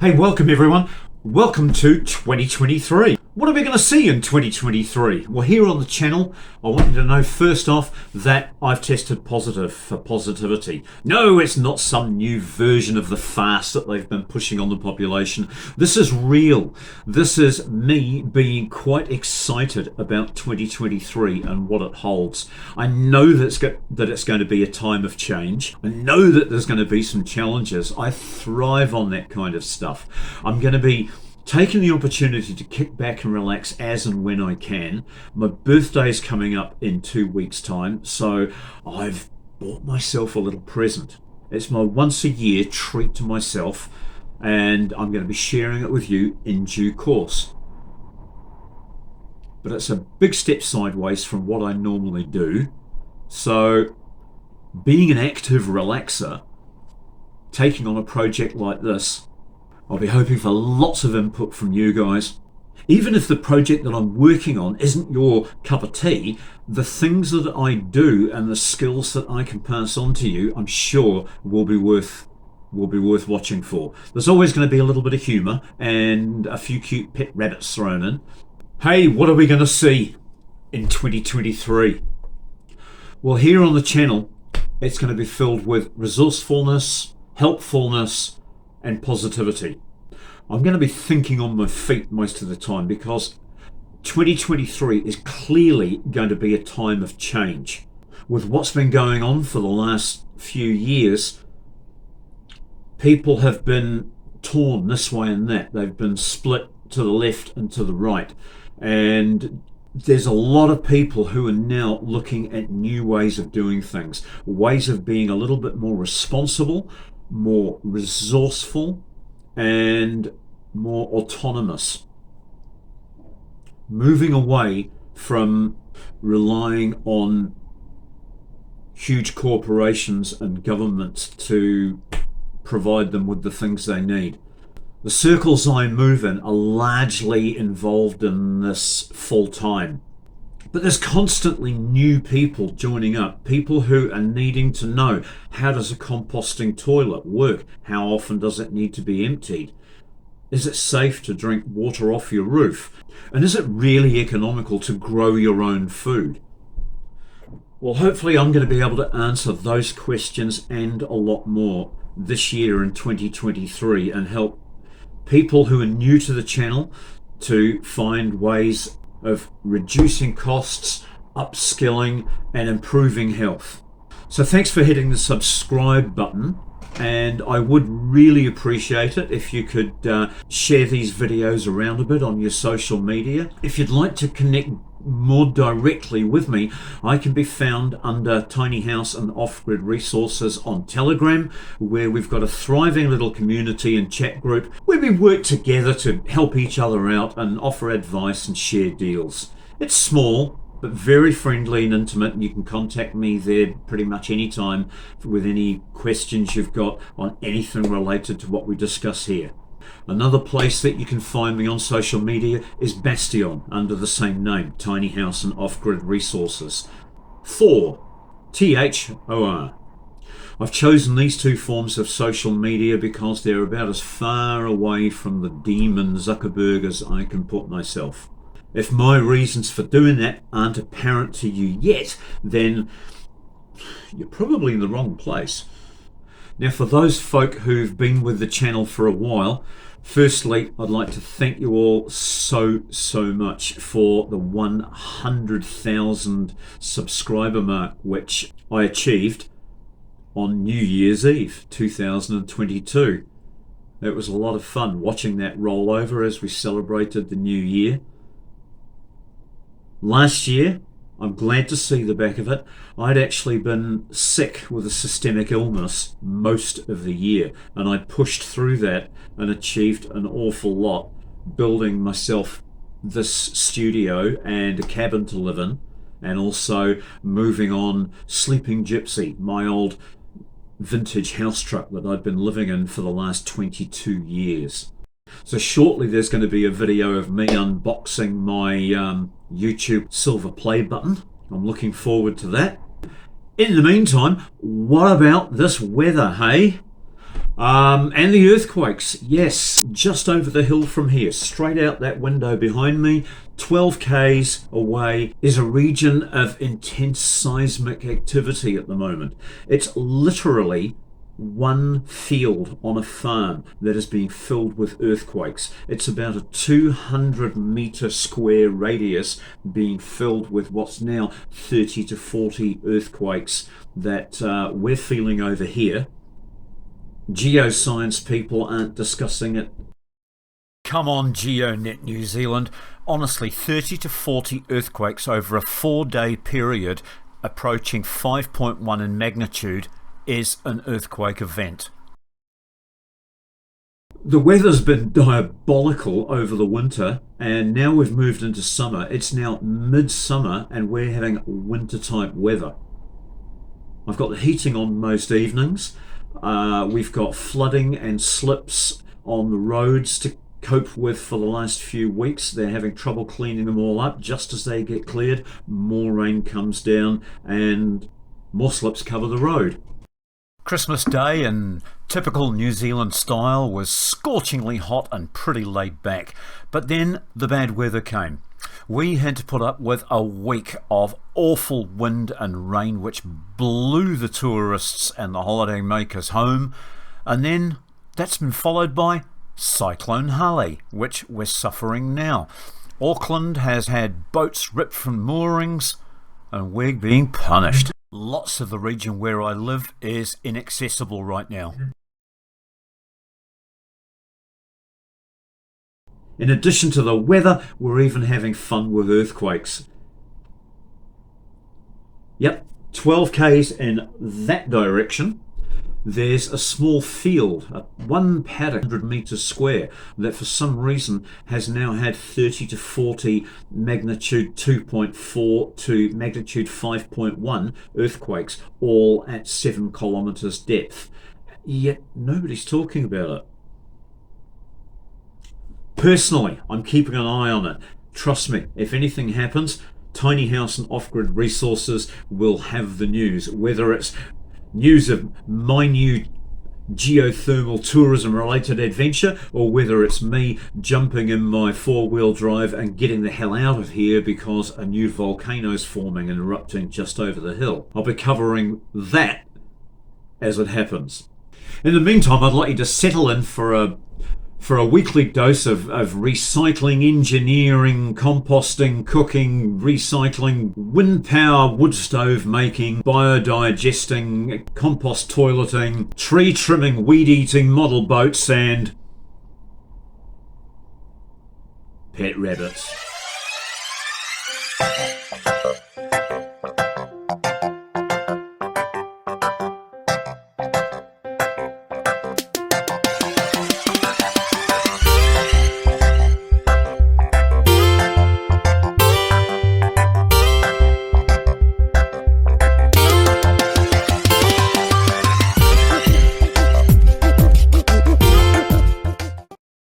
Hey, welcome everyone. Welcome to 2023. What are we going to see in 2023? Well, here on the channel, I want you to know first off that I've tested positive for positivity. No, it's not some new version of the farce that they've been pushing on the population. This is real. This is me being quite excited about 2023 and what it holds. I know that it's going to be a time of change. I know that there's going to be some challenges. I thrive on that kind of stuff. I'm going to be taking the opportunity to kick back and relax as and when I can. My birthday's coming up in 2 weeks' time, so I've bought myself a little present. It's my once a year treat to myself, and I'm going to be sharing it with you in due course. But it's a big step sideways from what I normally do. So being an active relaxer, taking on a project like this, I'll be hoping for lots of input from you guys. Even if the project that I'm working on isn't your cup of tea, the things that I do and the skills that I can pass on to you, I'm sure will be worth watching for. There's always going to be a little bit of humour and a few cute pet rabbits thrown in. Hey, what are we going to see in 2023? Well, here on the channel, it's going to be filled with resourcefulness, helpfulness, and positivity. I'm going to be thinking on my feet most of the time because 2023 is clearly going to be a time of change. With what's been going on for the last few years, people have been torn this way and that. They've been split to the left and to the right. And there's a lot of people who are now looking at new ways of doing things, ways of being a little bit more responsible, more resourceful, and more autonomous. Moving away from relying on huge corporations and governments to provide them with the things they need. The circles I move in are largely involved in this full time. But there's constantly new people joining up, people who are needing to know, how does a composting toilet work? How often does it need to be emptied? Is it safe to drink water off your roof? And is it really economical to grow your own food? Well, hopefully I'm going to be able to answer those questions and a lot more this year in 2023 and help people who are new to the channel to find ways of reducing costs, upskilling, and improving health. So thanks for hitting the subscribe button, and I would really appreciate it if you could share these videos around a bit on your social media. If you'd like to connect more directly with me, I can be found under Tiny House and Off-Grid Resources on Telegram, where we've got a thriving little community and chat group where we work together to help each other out and offer advice and share deals. It's small but very friendly and intimate, and you can contact me there pretty much any time with any questions you've got on anything related to what we discuss here. Another place that you can find me on social media is Bastion, under the same name, Tiny House and Off-Grid Resources. Thor, Thor. I've chosen these two forms of social media because they're about as far away from the demon Zuckerberg as I can put myself. If my reasons for doing that aren't apparent to you yet, then you're probably in the wrong place. Now, for those folk who've been with the channel for a while, firstly, I'd like to thank you all so much for the 100,000 subscriber mark, which I achieved on New Year's Eve 2022. It was a lot of fun watching that roll over as we celebrated the new year. Last year, I'm glad to see the back of it, I'd actually been sick with a systemic illness most of the year, and I pushed through that and achieved an awful lot, building myself this studio and a cabin to live in, and also moving on Sleeping Gypsy, my old vintage house truck that I'd been living in for the last 22 years. So shortly there's going to be a video of me unboxing my YouTube silver play button. I'm looking forward to that. In the meantime, what about this weather, hey? And the earthquakes, yes, just over the hill from here, straight out that window behind me, 12 k's away, is a region of intense seismic activity at the moment. It's literally one field on a farm that is being filled with earthquakes. It's about a 200-metre square radius being filled with what's now 30 to 40 earthquakes that we're feeling over here. Geoscience people aren't discussing it. Come on, GeoNet New Zealand. Honestly, 30 to 40 earthquakes over a 4-day period approaching 5.1 in magnitude is an earthquake event. The weather's been diabolical over the winter, and now we've moved into summer. It's now midsummer and we're having winter type weather. I've got the heating on most evenings. We've got flooding and slips on the roads to cope with for the last few weeks. They're having trouble cleaning them all up. Just as they get cleared, more rain comes down and more slips cover the road. Christmas Day in typical New Zealand style was scorchingly hot and pretty laid back, but then the bad weather came. We had to put up with a week of awful wind and rain which blew the tourists and the holiday makers home, and then that's been followed by Cyclone Harley, which we're suffering now. Auckland has had boats ripped from moorings and we're being punished. Lots of the region where I live is inaccessible right now. In addition to the weather, we're even having fun with earthquakes. Yep, 12 k's in that direction. There's a small field, one paddock, 100 metres square, that for some reason has now had 30 to 40 magnitude 2.4 to magnitude 5.1 earthquakes, all at 7 kilometres depth. Yet nobody's talking about it. Personally, I'm keeping an eye on it. Trust me, if anything happens, Tiny House and Off-Grid Resources will have the news, whether it's news of minute geothermal tourism related adventure or whether it's me jumping in my 4-wheel drive and getting the hell out of here because a new volcano's forming and erupting just over the hill. I'll be covering that as it happens. In the meantime, I'd like you to settle in for a weekly dose of recycling, engineering, composting, cooking, recycling, wind power, wood stove making, biodigesting, compost toileting, tree trimming, weed eating, model boats and pet rabbits.